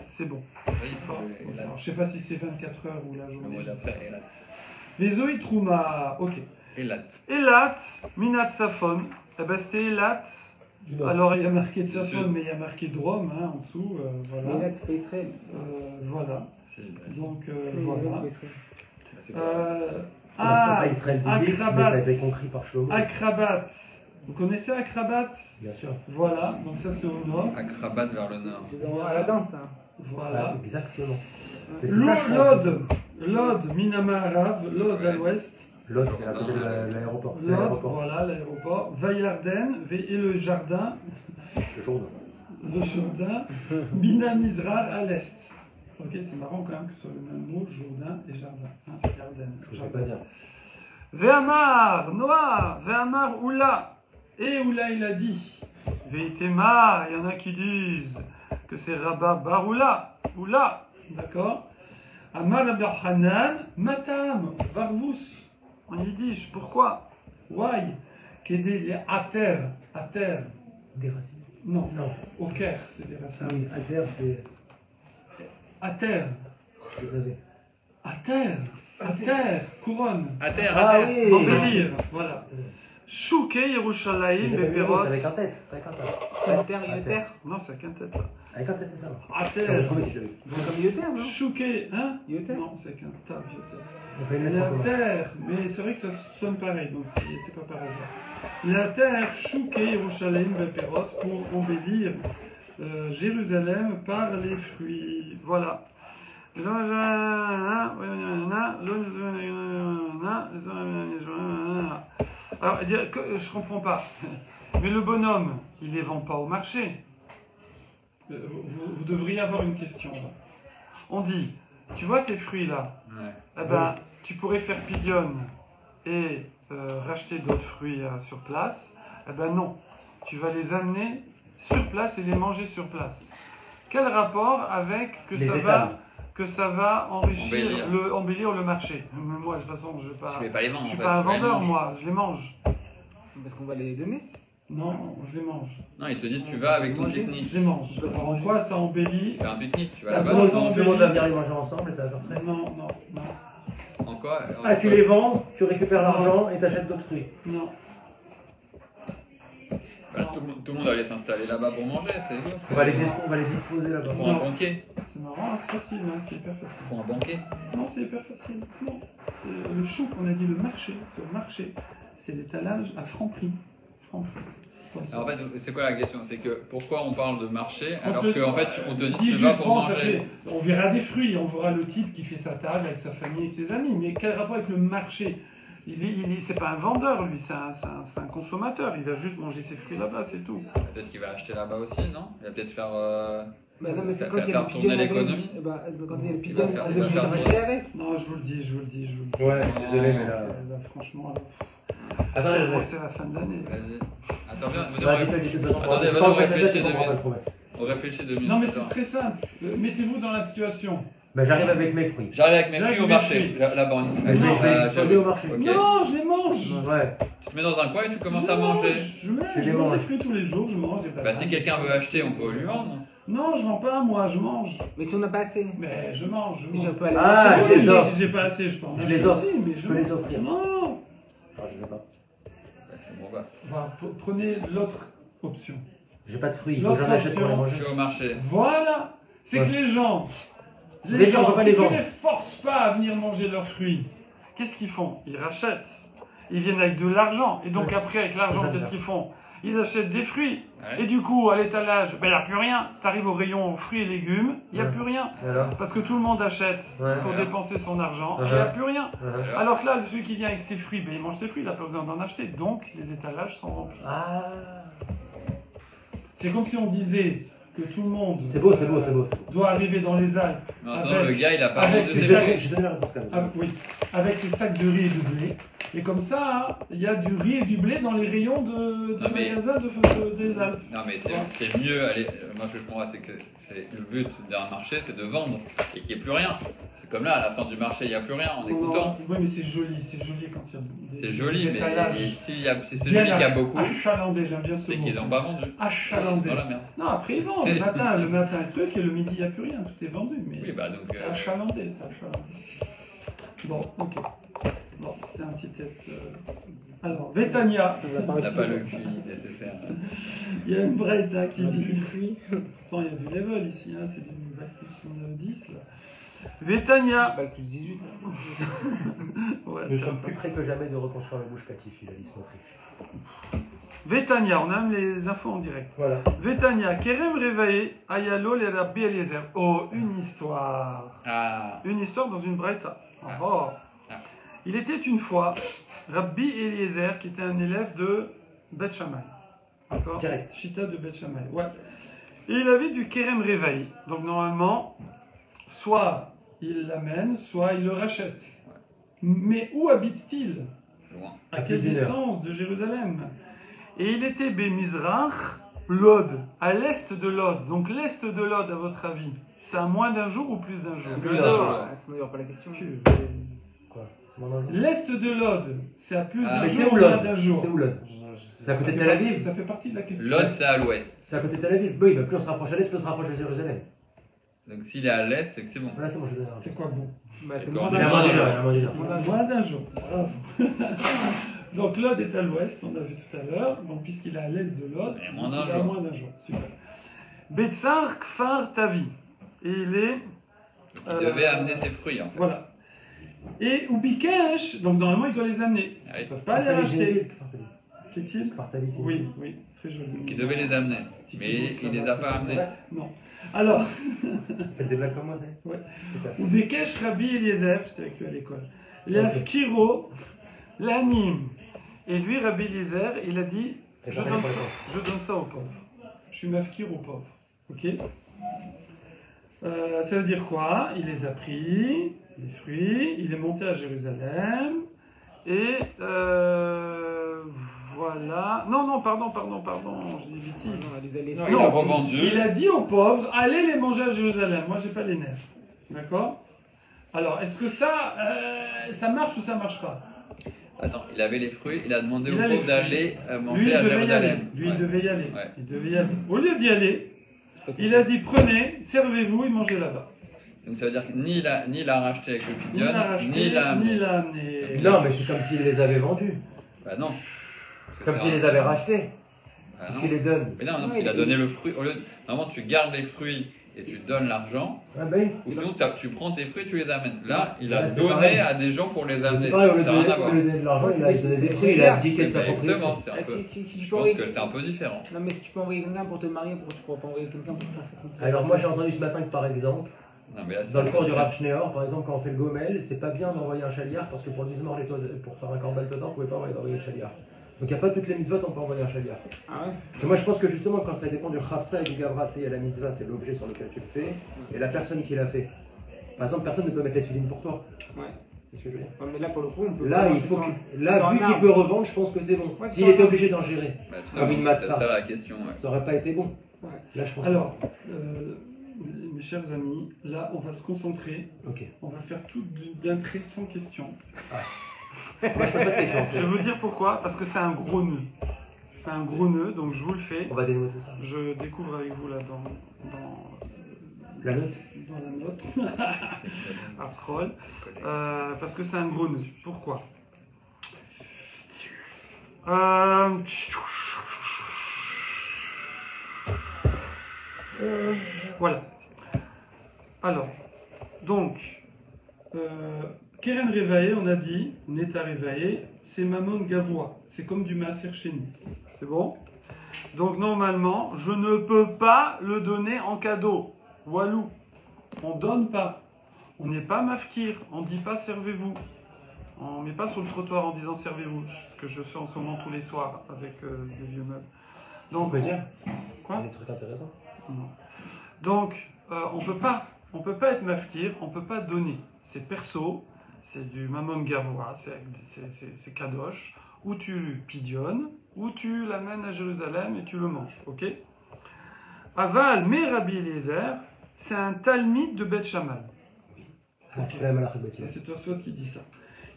c'est bon. D'accord? Alors, je ne sais pas si c'est 24 heures ou la Le journée. mot d'après, Elat. Vezoi Trouma, ok. Elat. Elat, Minat Safon. Eh ben c'était Elat. Alors il y a marqué Du Safon, sud. mais il y a marqué Drôme hein, en dessous. Mais Voilà. là, c'est pas Israël. Voilà. Donc voilà. C'est C'est pas Israël biblique, mais ça a été compris par Shlomo. Akrabat. Vous connaissez Akrabat? Bien sûr. Voilà. Donc ça c'est au nord. Akrabat vers le nord. C'est à la danse, hein. Voilà. Exactement. Mais c'est ça, je pense. Lod, Minamarav, Lod à l'ouest. L'autre, c'est à côté de l'aéroport. C'est Lod, l'aéroport. voilà l'aéroport. Vayarden, et le jardin. Le jour. Le Jourdain, Bina Mizrar à l'est. Ok, c'est marrant quand même que ce soit le même mot, Jourdain et jardin. Hein, Yarden, Je ne jardin. sais pas dire. Ve'amar, Noah, Ve'amar Oula. Et Oula il a dit. Ve'itema, il y en a qui disent que c'est Rabba Baroula. Oula, d'accord. Amar Rabbi Hanan, Matam, Varvus, en yiddish. Pourquoi? Why? Qu'aider les ater, Des racines. non, Non. au Caire, c'est des racines. Oui, à terre, c'est. À terre, Vous savez. à terre, couronne, À terre, Ah à terre. oui. embellir, voilà. Chouke Yerushalayim Beperot. Avec un tête. Avec un tête. Une terre, une terre. Non, c'est avec un tête là. Avec un tête, c'est ça. À Je l'avais terre. trouvé si je l'avais. C'est comme une terre, non? Chouke, hein? Yoter. Non, c'est avec un tab, Yoter. On fait une lettre en La commun. terre, mais c'est vrai que ça sonne pareil, donc c'est pas par hasard. La terre, Chouke Yerushalayim Beperot, pour embellir Jérusalem par les fruits. Voilà. Alors, je comprends pas. Mais le bonhomme, il les vend pas au marché. Vous devriez avoir une question. Là. On dit, tu vois tes fruits là, Ouais. eh ben, tu pourrais faire pigeon et racheter d'autres fruits sur place, eh ben non. Tu vas les amener sur place et les manger sur place. Quel rapport avec que Les ça étals. va enrichir, Embellir. embellir le marché? Moi, de toute façon, je Tu vais pas les vendre. je suis en fait, pas un tu vas les vendeur, manger. moi, je les mange. Parce qu'on va les donner. Non, je les mange. Non, ils te disent tu vas avec ton Manger. pique-nique. Je les mange. En quoi ça embellit? Tu fais un pique-nique, tu vas La là-bas. Tout le base, monde- tout le monde va venir les manger ensemble et ça va faire frais. Non, non, non, En quoi Ah, tu les vends, tu récupères l'argent et t'achètes d'autres fruits. non. Bah, tout le monde va aller s'installer là-bas pour manger, c'est tout. On va les disposer Ils là-bas. font un banquet. C'est marrant, c'est facile, hein, c'est hyper facile. Ils font un banquet. Non, c'est hyper facile. Non. C'est le chou qu'on a dit, le marché. C'est le marché. C'est l'étalage à franc prix. Franc prix. Comme ça. Alors, en fait, c'est quoi la question? C'est que pourquoi on parle de marché On alors te- qu'en fait on te dit Dis tu vas juste, pour bon, ça manger? fait- on verra des fruits, on verra le type qui fait sa table avec sa famille et ses amis. Mais quel rapport avec le marché? C'est pas un vendeur, lui, c'est un consommateur. Il va juste manger ses fruits là-bas, c'est tout. Peut-être qu'il va acheter là-bas aussi, non? Il va peut-être faire. Bah non, mais c'est Faire- quand il y a faire le tourner pigeon l'économie. Bah, quand il y a le Il pigeon, va faire- on il va va faire manger tourner. avec. Non, je vous le dis. Ouais, désolé, mais là. Franchement, Attendez, je crois que c'est la fin de l'année. Vas-y. Attends, viens, Vas-y, de toute façon. Attendez, c'est vas-y, pas on en fait la tête, réfléchit je comprends 2 pas minutes. ce problème. On réfléchit 2 minutes. Non, mais c'est Attends. très simple. Mettez-vous dans la situation. Bah, j'arrive avec mes fruits. J'arrive avec mes J'arrive fruits au avec mes marché, fruits. là-bas en Mais je vais exposer au marché. Ok. Non, je les mange. Ouais. Tu te mets dans un coin et tu commences Je à manger. Je mange Tu les des manges. fruits tous les jours, je mange des Bah, bananes. si quelqu'un veut acheter, on peut lui vendre. Non, je vends pas, moi, je mange. Mais si on n'a pas assez. Mais je mange. Et je peux aller Ah, acheter. je les Si offre. j'ai pas assez, je peux en Je acheter les offre. aussi, mais Je peux les offrir. Non. Ah, je sais pas. Bah, c'est bon, bah. Voilà, prenez l'autre option. J'ai pas de fruits, il faut que L'autre j'en achète pour les option, Je manger. suis au marché. Voilà. C'est Ouais. que les gens, Déjà, on peut pas si les tu vendre. les forces pas à venir manger leurs fruits, qu'est-ce qu'ils font? Ils rachètent. Ils viennent avec de l'argent. Et donc Ouais. après, avec l'argent, C'est qu'est-ce ça. qu'ils font? Ils achètent des fruits. Ouais. Et du coup, à l'étalage, il n'y a plus rien. Tu arrives au rayon fruits et légumes, il n'y a Ouais. plus rien. Et alors Parce que tout le monde achète Ouais. pour Ouais. dépenser son argent, et il Ouais. n'y a plus rien. Uh-huh. Alors que là, celui qui vient avec ses fruits, ben, il mange ses fruits, il n'a pas besoin d'en acheter. Donc, les étalages sont remplis. Ah. C'est comme si on disait que tout le monde C'est beau, c'est beau, c'est beau. c'est beau. doit arriver dans les Alpes. Maintenant, Avec- le gars, il a pas avec vendu ses ses sacs- fruits. J'ai donné la réponse quand même. Oui, avec ses sacs de riz et de blé. Et comme ça, hein, il y a du riz et du blé dans les rayons de Non, mais- magasins des Alpes. Non, mais c'est mieux. Allez, moi, ce que je comprends, c'est que le but d'un marché, c'est de vendre et qu'il n'y ait plus rien. C'est comme là, à la fin du marché, il n'y a plus rien. On est content. Oui, mais c'est joli quand il y a des C'est joli, des mais étalages si c'est bien joli qu'il y a beaucoup, achalandés, j'aime bien ce c'est mot. qu'ils n'ont pas vendu. Ils sont Achalandés. dans la merde. Non, après ils vendent. Le matin, un truc, et le midi, il n'y a plus rien. Tout est vendu. Mais Oui, bah donc. c'est achalandé, c'est achalandé. Bon, ok. Bon, c'était un petit test. Alors, Vétania. On n'a pas le QI nécessaire. Il y a une breita qui dit. Fruits. Pourtant, il y a du level ici, hein, c'est du bac plus 10 là. Vétania. Bac plus 18. Ouais, Nous ça sommes va. plus près que jamais de reconstruire le bouche catif, il a dit Smotrich. Vétania, on aime les infos en direct. Voilà. Vétania, Kerem Revae, Ayalo le Rabbi Eliezer. Oh, une histoire. Ah, Une histoire dans une breita. Ah. Oh. Ah. Il était une fois Rabbi Eliezer, qui était un élève de Beth Shammai. D'accord? Direct. Chita de Beth Shammai. Ouais. Et il avait du Kerem Revae. Donc normalement, soit il l'amène, soit il le rachète. Mais où habite-t-il? loin. À À quelle plus d'une heure. distance de Jérusalem? Et il était Bémizrach, Lod, à l'est de Lod. Donc l'est de Lod, à votre avis, c'est à moins d'un jour ou plus d'un jour? Plus Plus d'un d'un jour. Ah, sinon, il n'y aura pas la question. Quoi? C'est mon enjeu. L'est de Lod, c'est à plus Ah, d'un Mais c'est jour où ou moins Lod d'un jour? C'est où Lod? C'est à côté Ça de fait Tel partie- Aviv. Ça fait partie de la question. Lod, c'est à l'ouest. C'est à côté de Tel Aviv. Oui, bah plus on se rapproche à l'est, plus on se rapproche de Jérusalem. Donc s'il est à l'est, c'est que c'est bon. Voilà, c'est bon, je donne la C'est réponse. quoi bon? Bah, c'est C'est moins quand Il a d'un mangé jour. l'heure, il a mangé l'heure. Moins d'un jour. Bravo. Donc Lod est à l'ouest, on a vu tout à l'heure. Donc puisqu'il est à l'est de Lod, Et moins donc d'un il est à jour. moins d'un jour. Super. Betsar Kfar Tavi. Et il est... Donc il devait amener ses fruits en fait. Voilà. Et Ubikesh, donc normalement il doit les amener. Ah Il oui. ne peut pas les racheter. Fartavi. Qu'est-il? Fartavi, c'est Oui, oui, très joli. Donc il devait les amener. Petit Mais kibbutz, ça il les va, a pas ça amenés. va. Non. Alors, Faites des blagues comme moi, c'est Ouais. Super. Ubikesh Rabbi Eliezer, j'étais avec lui à l'école. L'Afkiro, l'anime. Et lui, Rabbi Eliezer, il a dit Et je pareil donne, pour les ça, pauvres. je donne ça aux pauvres. Je suis mafkir aux pauvres. Ok. Ça veut dire quoi? Il les a pris, les fruits, il est monté à Jérusalem, Et voilà. Non, pardon, je dis bêtise. Non, il a revendu. Il a dit aux pauvres, allez les manger à Jérusalem. Moi, j'ai pas les nerfs. D'accord? Alors, est-ce que ça marche ou ça marche pas? Attends, il avait les fruits, il a demandé aux Il a les pauvres d'aller Lui, manger il à devait y aller. Jérusalem. Lui, il Ouais. devait y aller. Ouais. Il devait y aller. Au lieu d'y aller, il a dit prenez, servez-vous et mangez là-bas. Donc ça veut dire que ni il a racheté avec le Ni pigeon, l'a racheté, ni il l'a ni amené. l'a amené. Non, mais c'est comme s'il les avait vendus. Bah non. Comme s'il les avait rachetés. Bah Parce non. qu'il les donne. Mais non, parce qu'il a donné le fruit. Normalement, tu gardes les fruits et tu donnes l'argent. Ah ben oui. Ou sinon, tu prends tes fruits et tu les amènes. Là, il Ouais, a c'est donné pareil. à des gens pour les C'est amener. pareil, au lieu Ça n'a rien à de voir. donner de l'argent, il a donné des C'est fruits, il a abdiqué de Mais sa propriété. justement, c'est un peu. Si Je tu peux pense envoyer... que c'est un peu différent. Non, mais si tu peux envoyer quelqu'un pour te marier, pourquoi tu pourras pas envoyer quelqu'un pour faire ça? Alors moi j'ai entendu ce matin que par exemple, Non, mais là, c'est dans le un cours peu du différent. Rav Schneor, par exemple quand on fait le gomel, c'est pas bien d'envoyer un chaliard parce que pour le mizmor, pour faire un korban dedans, on pouvait pas envoyer le chaliard. Donc il n'y a pas toutes les mitzvot, on peut envoyer un chaliard. Ah ouais? Et moi je pense que justement quand ça dépend du Chavtza et du Gavra, tu sais, il y a la mitzvah, c'est l'objet sur lequel tu le fais, et la personne qui l'a fait. Par exemple, personne ne peut mettre les filines pour toi. Ouais. C'est ce que je veux dire. Ouais, mais là, pour le coup, on peut Là, pas- il faut c'est que, là sans vu qu'il arbre. peut revendre, je pense que c'est bon. Ouais, S'il sans était arbre. obligé d'en gérer, Bah, comme une c'est matzah, ça la question. Ouais. ça aurait pas été bon. Ouais. Là je pense Alors, mes chers amis, là, on va se concentrer. que... Ok. On va faire tout d'un trait sans question. Moi je pose pas de questions. Je vais vous dire pourquoi. Parce que c'est un gros nœud. C'est un gros nœud, donc je vous le fais. On va dénouer tout ça. Je découvre avec vous là dans La note. la note. À scroll. Parce que c'est un gros nœud. Pourquoi Voilà. Alors, donc, Keren Revaé, on a dit, Neta Revaé, c'est Mammon Gavois. C'est comme du Maaser Sheni. C'est bon? Donc, normalement, je ne peux pas le donner en cadeau. Walou. On donne pas. On n'est pas mafkir. On dit pas servez-vous. On met pas sur le trottoir en disant servez-vous. Ce que je fais en ce moment tous les soirs avec des vieux meubles. On peut dire. Quoi? Il y a des trucs intéressants. Non. Donc, on peut pas être mafkir, on peut pas donner. C'est perso, c'est du mammon gavois, c'est kadosh, ou tu le pidionnes, ou tu l'amènes à Jérusalem et tu le manges, ok? Aval, mais Rabbi Eliezer, c'est un talmide de Beth Shammai. Ah, c'est la malachie de Bethia. C'est Tosfot qui dit ça.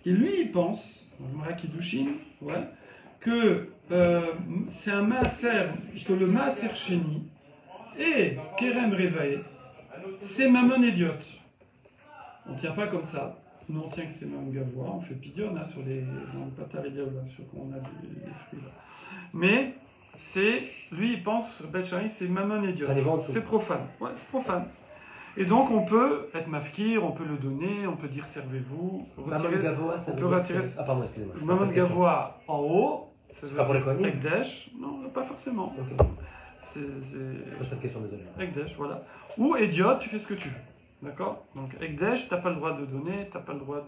Et lui, il pense, Kiddushin, ouais, que c'est un maaser, que le maaser Sheni et Kerem Revaé, c'est Mammon Idiot. On ne tient pas comme ça. Nous, on tient que c'est Mammon Gavois. On fait pigeon hein, sur les dans le pataria, là, sur on a les fruits là. Mais lui, il pense, Beth Shammai, c'est Mammon Idiot. Ça les vend en dessous. C'est profane. Ouais, c'est profane. Et donc, on peut être mafkir, on peut le donner, on peut dire servez-vous. Mammon Gavois, ça on veut peut dire retirer. que c'est- Ah, pardon, excusez-moi. Mammon Gavois en haut. C'est pas pour les Kohanim? Ekdesh. Non, pas forcément. Ok. C'est. Je pose pas de questions, désolé. Ekdesh, voilà. Ou Idiot, tu fais ce que tu veux. D'accord? Donc Ekdesh, t'as pas le droit de donner, t'as pas le droit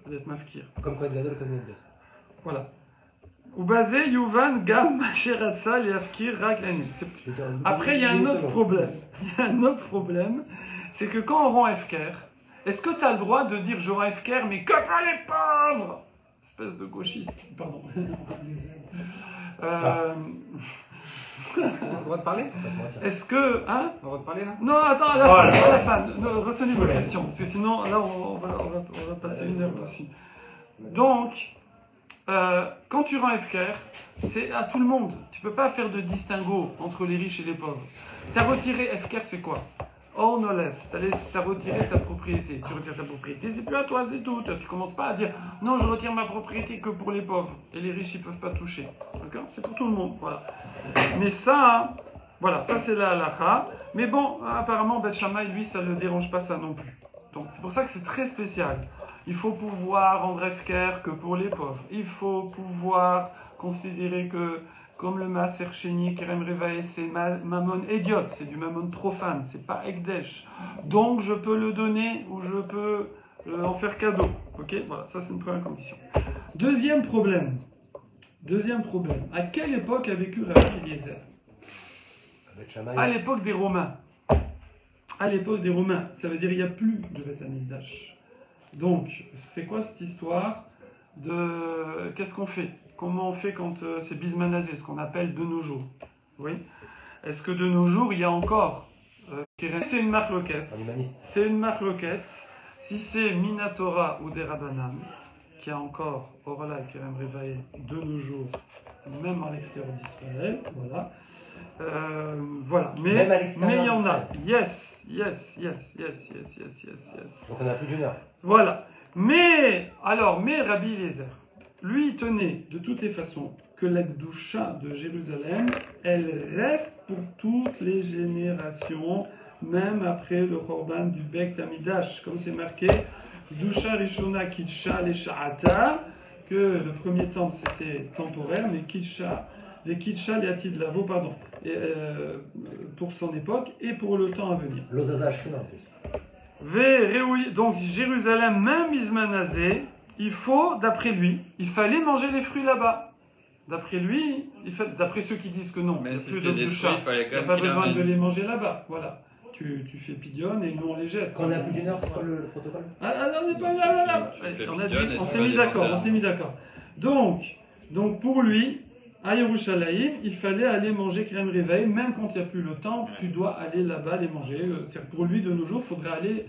d'être mafkir. Comme quoi, Gadol, comme Gadol. Voilà. Ou basé Yuvan Gam Sheratsa Liafkir Rak Lanin. Je veux dire, Après, il y a un autre problème. Il y a un autre problème, c'est que quand on rend FKR, est-ce que tu as le droit de dire je rends FKR, mais que pour les pauvres? Espèce de gauchiste. Pardon. On a le droit de parler? On va se mentir. Est-ce que. Hein? On a le droit de parler là? Non, attends, à la Voilà. fin, à la fin. Non, retenez vos questions, parce que sinon, là, on va passer une heure dessus. Donc, quand tu rends FKR, c'est à tout le monde. Tu peux pas faire de distinguo entre les riches et les pauvres. Tu as retiré FKR, c'est quoi? Oh no less, tu as retiré ta propriété. Tu retires ta propriété, c'est plus à toi, c'est tout. Tu commences pas à dire non, je retire ma propriété que pour les pauvres. Et les riches, ils peuvent pas toucher. D'accord? C'est pour tout le monde. Voilà. Mais ça, voilà, ça c'est la halakha. Mais bon, apparemment, Beth Shammai, lui, ça ne le dérange pas ça non plus. Donc c'est pour ça que c'est très spécial. Il faut pouvoir rendre FKR que pour les pauvres. Il faut pouvoir considérer que, comme le Maaser Sheni, Kerem Revaé, c'est Mammon Idiot, c'est du Mammon profane, c'est pas Ekdesh. Donc je peux le donner ou je peux en faire cadeau. Ok, voilà, ça c'est une première condition. Deuxième problème. À quelle époque a vécu Rabbi Eliezer? Beth Shammai. À l'époque des Romains. À l'époque des Romains, ça veut dire il n'y a plus de Beth Amikdash. Donc, c'est quoi cette histoire? Qu'est-ce qu'on fait? Comment on fait quand c'est bismanazé, ce qu'on appelle de nos jours? Oui. Est-ce que de nos jours, il y a encore c'est une marque loquette. C'est une marque loquette. Si c'est Minatora ou des Rabbanan, qui a encore Orla et Kerem Revae de nos jours, même à l'extérieur d'Israël, voilà. Voilà. Mais il y en a. Yes. Donc on a plus d'une heure. Voilà. Mais Rabbi Eliezer, lui, il tenait de toutes les façons que la Gdusha de Jérusalem, elle reste pour toutes les générations, même après le Korban du Beit Hamidash, comme c'est marqué, Gdusha Rishona Kitsha Lesha'ata, que le premier temple c'était temporaire, mais Kitsha, les Kitsha Liatid Lavo, pardon, pour son époque et pour le temps à venir. L'Ozaza Ashkina en plus. Donc Jérusalem, même Ismanazé, il faut, d'après lui, il fallait manger les fruits là-bas. D'après lui, d'après ceux qui disent que non, mais plus de Gdusha, il n'y a pas besoin de les manger là-bas. Voilà. Tu fais pidion et nous on les jette. Quand on a plus d'une heure, c'est quoi le protocole? On n'est pas là. On s'est mis d'accord. Donc pour lui, à Yerushalayim, il fallait aller manger Kerem Revae, même quand il n'y a plus le temps, tu dois aller là-bas les manger. Pour lui, de nos jours, il faudrait aller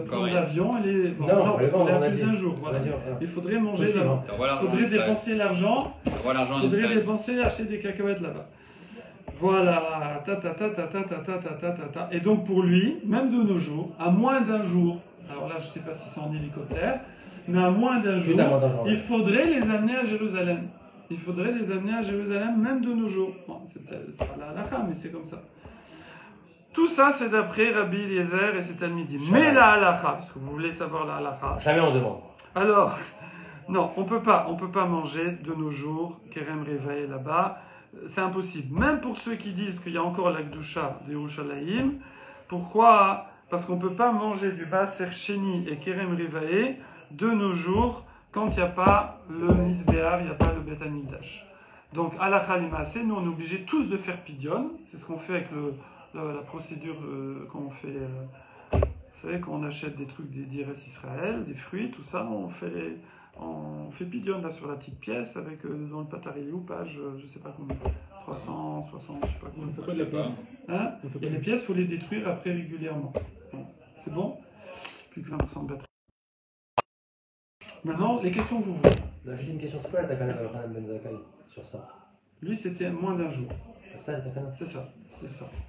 prendre l'avion et les. Non, parce qu'on est à plus d'un jour. Voilà. Il faudrait manger là-bas. Il faudrait dépenser l'argent. Il faudrait dépenser, acheter des cacahuètes là-bas. Voilà, Et donc pour lui, même de nos jours, à moins d'un jour, alors là je ne sais pas si c'est en hélicoptère, mais à moins d'un jour, il faudrait les amener à Jérusalem. Il faudrait les amener à Jérusalem, même de nos jours. Bon, c'est pas la halakha, mais c'est comme ça. Tout ça, c'est d'après Rabbi Eliezer et ses Talmidim. Mais la halakha, parce que vous voulez savoir la halakha. Jamais on demande. Alors, non, on peut pas manger de nos jours Kerem Revae là-bas. C'est impossible. Même pour ceux qui disent qu'il y a encore la Gdusha de Yerushalayim. Pourquoi? Parce qu'on ne peut pas manger du Baser Sheni et Kerem Revae de nos jours quand il n'y a pas le Nisbéar, il n'y a pas le Bet Hamikdash. Donc, à la Khalimase, nous on est obligés tous de faire Pidyon. C'est ce qu'on fait avec la procédure quand on fait. Vous savez, quand on achète des trucs d'Ires Israël, des fruits, tout ça, on fait Pidyon là sur la petite pièce avec dans le Patariliou, page, je sais pas combien, 360, je sais pas combien. Pourquoi les pièces Hein? Et les pièces, il faut les détruire après régulièrement. Bon. C'est bon? Plus que 20% de batterie. Maintenant, les questions que vous voulez. Non, juste une question, c'est quoi la takana de Hanan Ben Zakkai sur ça? Lui, c'était moins d'un jour. Ça, la takana? C'est ça,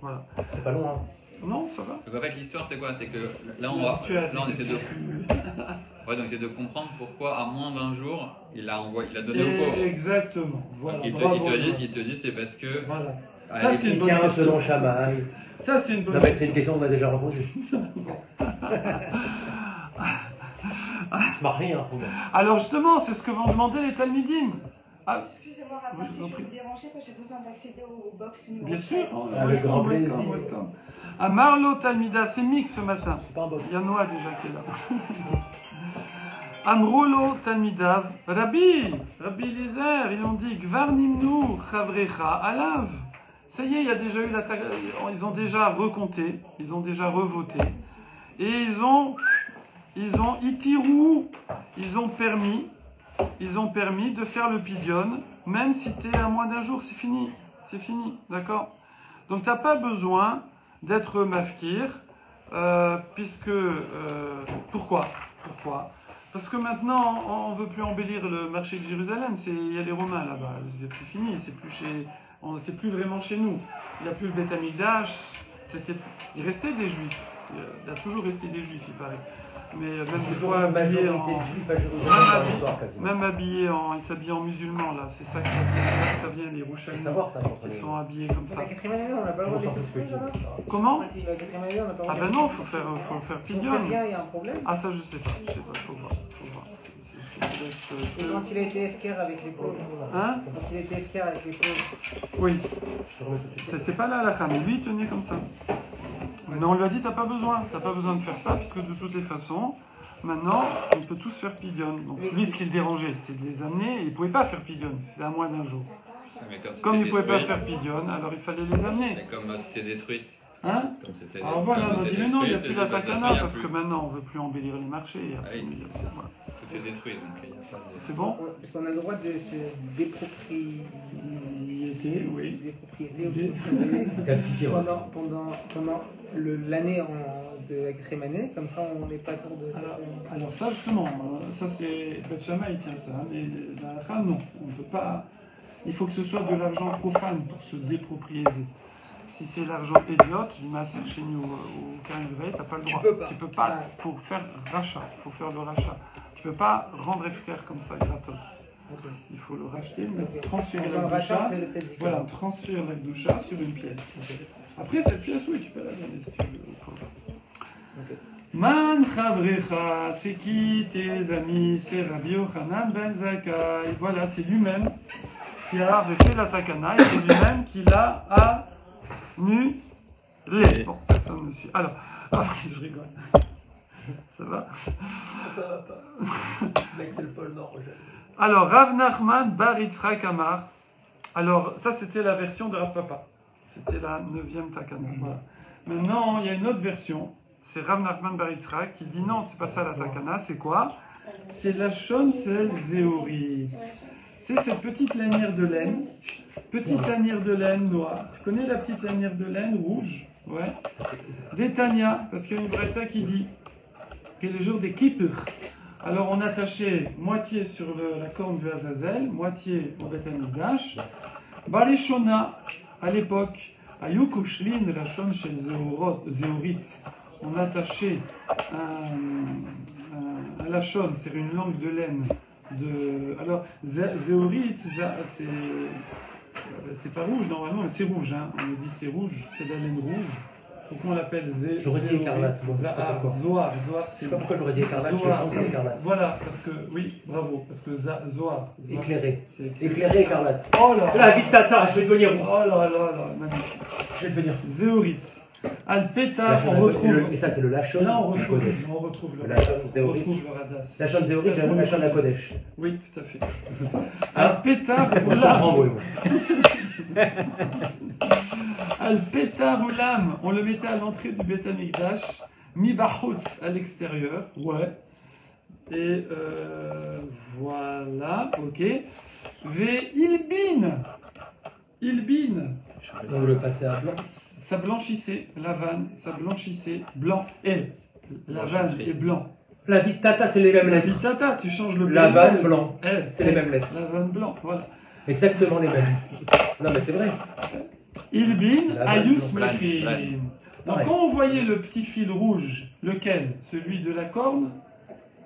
voilà. C'est pas long, hein? Non, ça va. Donc en fait, l'histoire, c'est quoi? C'est que là, on essaie de... Ouais, donc c'est de comprendre pourquoi, à moins d'un jour, il a donné au pauvre. Exactement. Voilà. Donc, il te dit, c'est parce que... Voilà. Ça, c'est une bonne question. Selon Shammai. Ça, c'est une bonne question. Non, mais c'est une question qu'on a déjà répondu. C'est marré, hein, Alors justement, c'est ce que vont demander les Talmidim. Ah, excusez-moi, Raphaël, si je peux vous déranger, parce que j'ai besoin d'accéder au box numéro 13. Bien sûr, avec grand plaisir. À Marlo Talmidav, c'est mix ce matin. C'est pas un box. Il y a Noah déjà qui est là. Amrolo Talmidav, Rabbi Eliezer, ils ont dit Gvarnimnu Chavrecha Alav. Ça y est, il y a déjà eu ils ont déjà recompté, ils ont déjà revoté. Et ils ont itirou, ils ont permis de faire le pidyon, même si tu es à moins d'un jour, c'est fini, d'accord? Donc tu n'as pas besoin d'être mafkir, puisque, pourquoi? Parce que maintenant, on ne veut plus embellir le marché de Jérusalem, il y a les Romains là-bas, c'est plus fini, c'est plus vraiment chez nous. Il n'y a plus le Beth Hamikdash, il restait des Juifs, il y a toujours resté des Juifs, il paraît. Mais même des fois habillés ils s'habillent en musulmans là, c'est ça que ça vient les Rouchaïs. Ils sont habillés comme ça. On n'a pas le droit de laisser le truc, comment? Ah ben non, faut faire pidyon. Il y a un problème. Ah ça je sais pas, faut voir. Et quand il a été FKR avec les pauvres. Hein? Quand il a été FKR avec les pauvres. Oui. C'est pas là la mais lui il tenait comme ça. Mais on lui a dit t'as pas besoin de faire ça, puisque de toutes les façons, maintenant, on peut tous faire pidyon. Donc lui, ce qui le dérangeait, c'était de les amener, et il ne pouvait pas faire pidyon, c'était à moins d'un jour. Comme il ne pouvait pas faire pidyon, alors il fallait les amener. Mais comme c'était détruit. Hein? Comme c'était. Alors voilà, on a dit mais non, il n'y a plus la détruit, takana il y a parce plus. que maintenant on ne veut plus embellir les marchés. Il y a Ah oui. plus- voilà. Tout est détruit, donc il n'y a pas de. C'est bon? Parce qu'on a le droit de se déproprier. Oui. D'abdiquer, ouais. Pendant l'année de la 4e année, comme ça on n'est pas trop de ça. Alors ça justement, ça c'est Beth Shammai il tient ça, mais la halakha non, on ne peut pas. Il faut que ce soit de l'argent profane pour se dépropriéser. Si c'est l'argent idiote, du masser chez nous au carré de veille, t'as pas le droit. Tu peux pas. pas pour faire rachat, pour faire le rachat. Tu peux pas rendre frère comme ça gratos. Ok. Il faut le racheter, Ok. transférer Dans la le rachat, doucha. on fait le tzedika. Voilà, on transfère la doucha sur une pièce. Après cette pièce, oui, tu peux la donner si tu veux. au pauvre. Ok. Man Chavrecha, c'est qui tes amis? C'est Rabbi Yochanan ben Zakkai. Voilà, c'est lui-même qui a fait la takana et c'est lui-même qui l'a annulé. Bon, personne ne suit. Alors, je rigole. Ça va? Ça va pas. Mec, c'est le pôle Nord, Roger. Alors, Rav Nachman bar Yitzhak Amar. Alors, ça c'était la version de Rav Papa. C'était la 9e takana. Voilà. Maintenant, il y a une autre version. C'est Rav Nachman bar Yitzhak qui dit non, c'est pas ça la takana. C'est quoi? C'est la Shonsel Zéorit. C'est cette petite lanière de laine. Petite lanière de laine noire. Tu connais la petite lanière de laine rouge? Ouais. D'Etania, parce qu'il y a une braïta qui dit que le jour des Kippur, alors on attachait moitié sur la corne du Azazel, moitié au Beth Amikdash. Barishona, à l'époque, à Yukushlin, la shon chez Zéorit, on attachait un lachon, c'est une langue de laine. Alors, Zéorit, c'est pas rouge normalement, mais c'est rouge. Hein. On me dit c'est rouge, c'est de la laine rouge. Pourquoi on l'appelle J'aurais dit écarlate. Bon, je sais pas pourquoi. Zohar, Je sais pas pourquoi j'aurais dit écarlate, je sens que c'est écarlate. Voilà, parce que, oui, bravo, parce que Zohar. Éclairé. c'est Éclairé écarlate. Oh là La vie de Tata, je vais devenir rouge. Oh là là là, magnifique. Je vais devenir Zéorit. Al-Pétar, on retrouve. Et ça, c'est le Lachon Là, on du retrouve, Kodesh. on retrouve le La Radas. Shon On Zéorit. retrouve le Radas. Lachon Zéorit, j'ai un Lachon de la Kodesh. Oui, tout à fait. Hein? Al-Pétar, On se prend, oui. Al-Pétar Oulam, on le mettait à l'entrée du Beth Amikdash, Mi-Bachutz à l'extérieur, ouais. Et voilà, ok. Ve-Ilbin, On le passait à blanc. ça blanchissait, la vanne, ça blanchissait, blanc, et la vanne Blanchisserie. est blanc. La vie de Tata, c'est les mêmes La lettres. vitata, tu changes le La blanc. vanne blanc. Eh, C'est les mêmes lettres. La vanne blanc, voilà. Exactement les mêmes. Non, mais c'est vrai. Ilbin, La vanne Ayus blanc. Mechim. Blanc. Donc Ouais. quand on voyait le petit fil rouge, lequel? Celui de la corne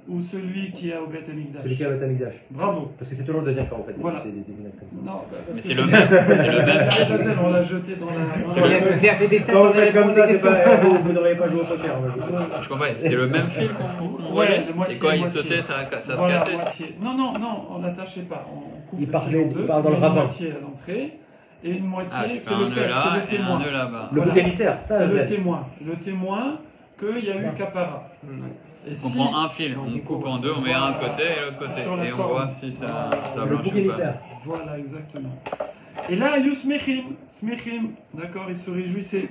ou celui qui est au Beth Amikdash? Celui qui a le Tamigdash. Bravo. Parce que c'est toujours le deuxième camp en fait. Voilà. Des vinaigres comme ça. Non, bah, parce Mais que c'est le même. C'est le même. Azazel, on l'a jeté dans la. Il y avait des stats, Quand on vous faites avait comme ça, des c'est pas. questions. Vous n'auriez pas joué au poker. moi, je- Je comprends pas, c'était le même fil qu'on Ouais, voyait. de moitié, Et quand il moitié. sautait, ça se Voilà, cassait. moitié. Non, on n'attachait pas. On coupe Il le parlait- fil en deux, il parle dans tu le mets une ravin. moitié à l'entrée et une moitié, Ah, tu fais c'est un le nœud test, là c'est le et un témoin. nœud là-bas. Le Voilà. bouc émissaire, ça, C'est le Azazel. témoin. Le témoin qu'il y a eu capara. Et On prend un fil, on coupe en deux, on met un côté et l'autre côté. Sur la Et on corne. voit si ça C'est le blanchit bouc ou pas. émissaire. Voilà, exactement. Et là, Yusmechim, d'accord, ils se réjouissaient.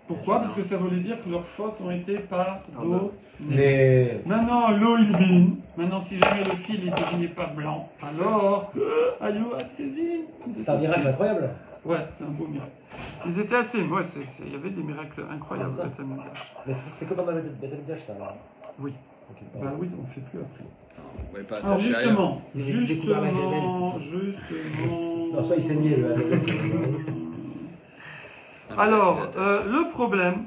Pourquoi? Parce que ça voulait dire que leurs fautes ont été pardonnées. Mais. Maintenant, l'eau il bine. Maintenant, si jamais le fil il ne devenait pas blanc, alors, Ayou Atsevin. C'est un miracle incroyable. Ouais, c'est un beau miracle. Ils étaient assez, ouais, il y avait des miracles incroyables. Ah, ça. au Beth Amikdash. Mais c'est comme dans le Beth Amikdash, ça. alors. Oui. Ok, Bah pardon. oui, on ne fait plus après. On pouvait pas Alors attacher ailleurs. justement, Ils avaient découvert la justement. Non, soit il saignait le. Alors, le problème.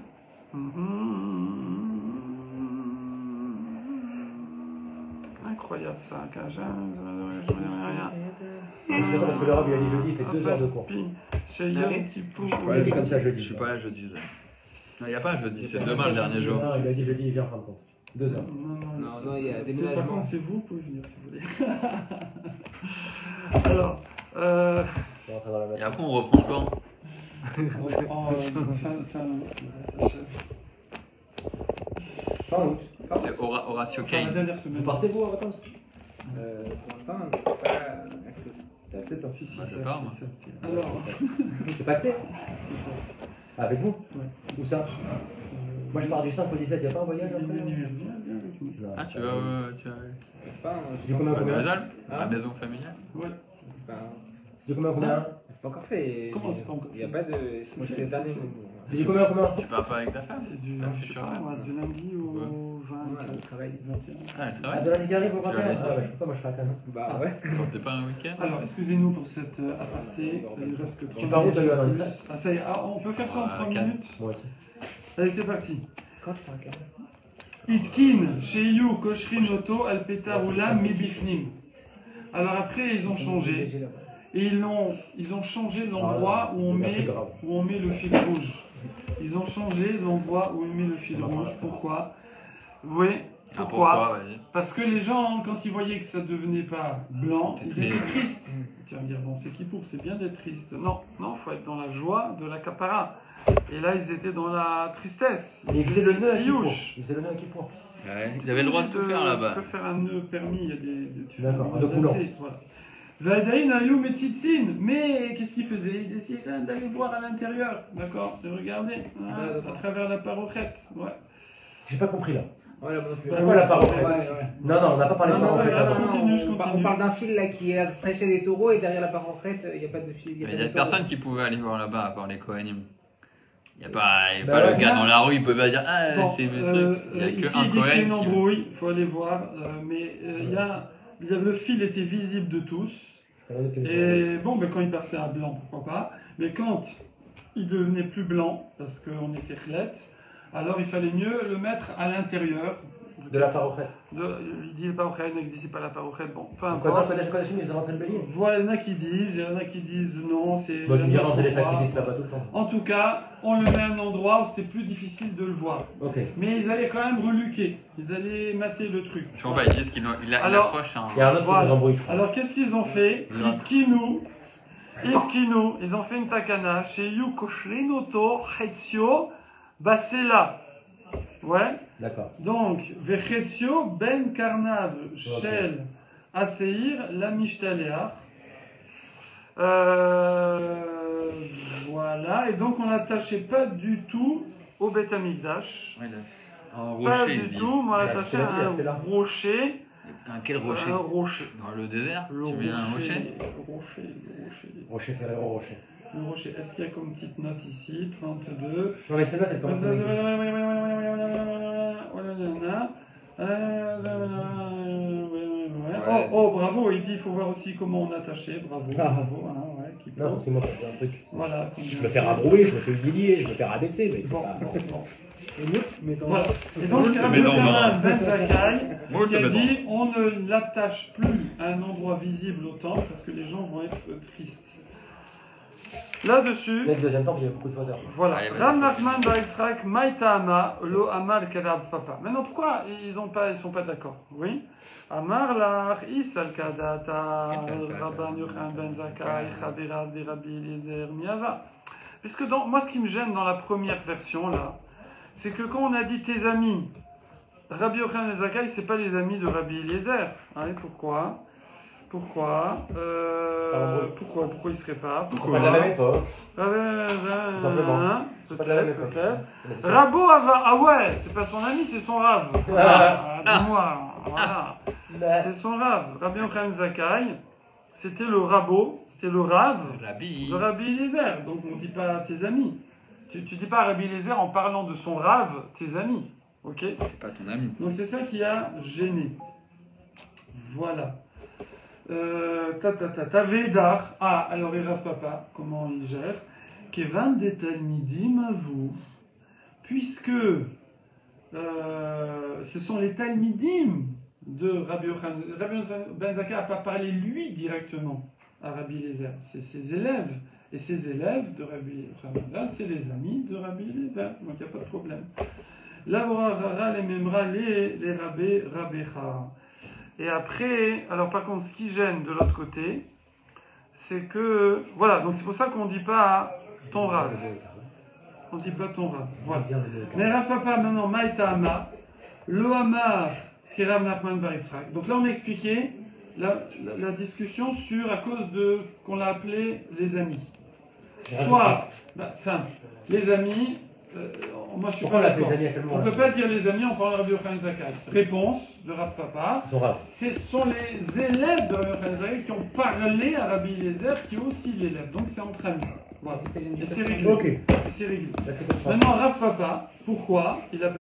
Incroyable ça, Je suis d'accord parce que l'Europe, il a dit jeudi, il fait 2 heures de cours. Chez Yom Kippour. Il est comme ça jeudi. Je suis pas là jeudi. Non, il n'y a pas jeudi, c'est demain le dernier jour. Non, il a dit jeudi, il vient en fin de compte. 2 heures. Non, il y a des Par ménagements. contre, c'est vous, vous pouvez venir si vous voulez. Alors, Je vais rentrer dans la Et machine. après, on reprend quand on reprend Fin août. C'est Horatio la Kane. dernière semaine. Vous partez vous en vacances? Pour l'instant, on n'est pas actif. Ça peut-être un 6 Bah, je pars, moi. Alors, C'est pacté? c'est ça. Avec vous? Ouais. Où ça? Moi je pars du 5 au 17, il n'y a pas un voyage après? Viens avec nous. Non. Ah, tu vas C'est pas C'est du combien au à combien? Gazal, Ah. la maison familiale. Ouais. C'est pas, C'est du combien au combien? c'est pas encore fait. Comment c'est pas encore Il n'y a pas de. Moi, c'est cette année. C'est du combien au combien? Tu pars pas avec ta femme? C'est du, Ah, je sais pas, moi, du lundi au 20, Ouais, le travail. 21. Ah, elle Ah, travaille. de lundi qui arrive au Tu vas 21? laisser Ah ouais, je peux pas, moi je serai à Cannes. Bah ouais. Bon, t'es pas un week-end? Alors, excusez-nous pour cette aparté. Il reste que 3 Tu pars où, toi, minutes. Yoann, en Israël? Ah, ça y est, ah, on peut faire ça en 3 Cannes. minutes? Moi aussi. Allez, c'est parti. Quand tu pars à Cannes? Itkin, Sheyu, Koshrin, Oto, Alpetarulam, Mibifnim. Alors après, ils ont changé. Et ils ont changé l'endroit où on met le fil rouge. Ils ont changé l'endroit où on met le fil rouge. Pourquoi? Oui, Ah, pourquoi? vas-y. Parce que les gens, quand ils voyaient que ça ne devenait pas blanc, ils étaient tristes. Tu vas me dire, bon, c'est qui pour? C'est bien d'être triste. Non, non, il faut être dans la joie de la capara. Et là, ils étaient dans la tristesse. Et il faisait le nœud à qui pour? Youch. Il faisait le nœud à qui pour? Ouais, ils avaient le droit de tout faire là-bas. Tu peux faire un nœud permis, il y a des... tu fais D'accord, un de nœud couleur. d'assez, voilà. Vadaïn ayou metzitsin. Mais qu'est-ce qu'ils faisaient? Ils essayaient quand même d'aller voir à l'intérieur, d'accord? De regarder hein, à travers la parochette. Ouais. J'ai pas compris là. Ouais, là, moi non plus. Bah, Pourquoi la parole? Ouais, ouais. Non, non, on n'a pas parlé de Non, non, parole. non, là-bas. je continue, je On continue. parle d'un fil là qui est attaché des taureaux et derrière la parocrète, il n'y a pas de fil. Il y pas a de personne taureau. qui pouvait aller voir là-bas à part les Kohanim. Il n'y a pas, Bah le ouais, gars là- dans la rue, il peut pas dire ah Bon, c'est le truc. Il n'y a ici, que il un dit que c'est une Kohen qui. embrouille, il faut aller voir. Mais le fil était visible de tous. Et bon, ben, quand il passait à blanc, pourquoi pas. Mais quand il devenait plus blanc, parce qu'on était chlette, alors il fallait mieux le mettre à l'intérieur. De la parochette. Il dit le parochette, il dit c'est pas la parochette, bon, peu Quoi, dans importe. Kodesh Kodashim, ils ont rentré le bélier. Voilà, il y en a qui disent, il y en a qui disent non, c'est. Moi, tu me dis un autre rentrer les endroit. sacrifices là-bas tout le temps. En tout cas, on le met à un endroit où c'est plus difficile de le voir. Ok. Mais ils allaient quand même reluquer, ils allaient mater le truc. Je comprends pas, ils disent qu'il Alors- accroche un. Il y a un autre qui Voilà. nous embrouille, je crois. Alors qu'est-ce qu'ils ont fait? Là. Itkinu, ils ont fait une takana chez Yukoshinoto Hetzio Basela. Ouais. D'accord. Donc, Vechetzio Ben Karnav Shel Aseir La Mishtalea. Voilà. Et donc on n'attachait pas du tout au Beth Amikdash. Ouais, un Pas rocher, ils du disent. tout, mais on La l'attachait à Stéphanie, c'est là. un rocher. Quel rocher Un rocher. Dans le désert Le Tu viens un rocher rocher. Rocher Ferrero Rocher. Le rocher. Est-ce qu'il y a comme petite note ici? 32. Non, mais celle-là, elle commence à Oh, oh, bravo, il dit il faut voir aussi comment on attachait. Bravo, bravo. Hein, ouais, qui Non, pose. parce que moi, je fais un truc. Voilà. Je me fais rabrouer, je me fais humilier, je me fais rabaisser, mais c'est Bon, pas. bon, bon. Mais Voilà. Et donc c'est Maison Rabbi Yochanan vente. Ben Zakkai Moult qui a maison. dit on ne l'attache plus à un endroit visible au temple parce que les gens vont être tristes. Là-dessus, C'est le deuxième temps, il y a beaucoup de fauteurs. voilà. Allez, vas-y. Ram Nachman Bar Yitzhak Maïtama Lo Amal Kadab Papa. Maintenant pourquoi ils sont pas d'accord? Oui. Amar Lach Isal Kadata Rabban Yochanan Ben Zakkai Chavira de Rabbi Eliezer Miava. Parce que moi ce qui me gêne dans la première version là, c'est que quand on a dit tes amis, Rabbi Yochanan Ben Zakkai, c'est pas les amis de Rabbi Eliezer. Hein, pourquoi? Pourquoi il serait pas? C'est pas de la même époque. Simplement. C'est pas de la même époque. Peut-être. Rabo Ava, ah ouais, c'est pas son ami, c'est son rave. Dis-moi, voilà. C'est son rave. Rabbi Yochanan Zakkai, c'était le rabo, c'était le rave Rabbi. de Rabbi Eliezer. Donc on dit pas tes amis. Tu dis pas Rabbi Eliezer en parlant de son rave, tes amis. Ok? C'est pas ton ami. Donc c'est ça qui a gêné. Voilà. Védar. Ah, alors Rav Papa, comment il gère? Kevan de Talmidim, vous, puisque ce sont les Talmidim de Rabbi Yochanan. Rabbi Ben Zakkai n'a pas parlé lui directement à Rabbi Eliezer. C'est ses élèves. Et ses élèves de Rabbi Yochanan, c'est les amis de Rabbi Eliezer. Donc il n'y a pas de problème. Lavorara les memra les rabbé rabbecha. Et après, alors par contre, ce qui gêne de l'autre côté, c'est que, voilà, donc c'est pour ça qu'on ne dit pas ton rave. On ne dit pas ton rave. Voilà. Mais Rav Papa, maintenant, Maïtama, Lo Amar, Kirav Nachman Bar Yitzhak. Donc là, on a expliqué la discussion sur, à cause de, qu'on l'a appelé les amis. Soit, simple, les amis, moi je suis Pourquoi on pas l'appelle d'accord. les amis tellement On ne peut pas dire les amis, on parle de Rabbi Yochanan Zakkai. Réponse de Rav Papa. Ils sont rares. Ce sont les élèves de Rabbi Yochanan Zakkai qui ont parlé à Rabbi Eliezer, qui est aussi l'élève. Donc c'est entre amis. Voilà. Et c'est réglé. Ok. Et c'est réglé. Là, c'est comme ça. Maintenant, Rav Papa, pourquoi il a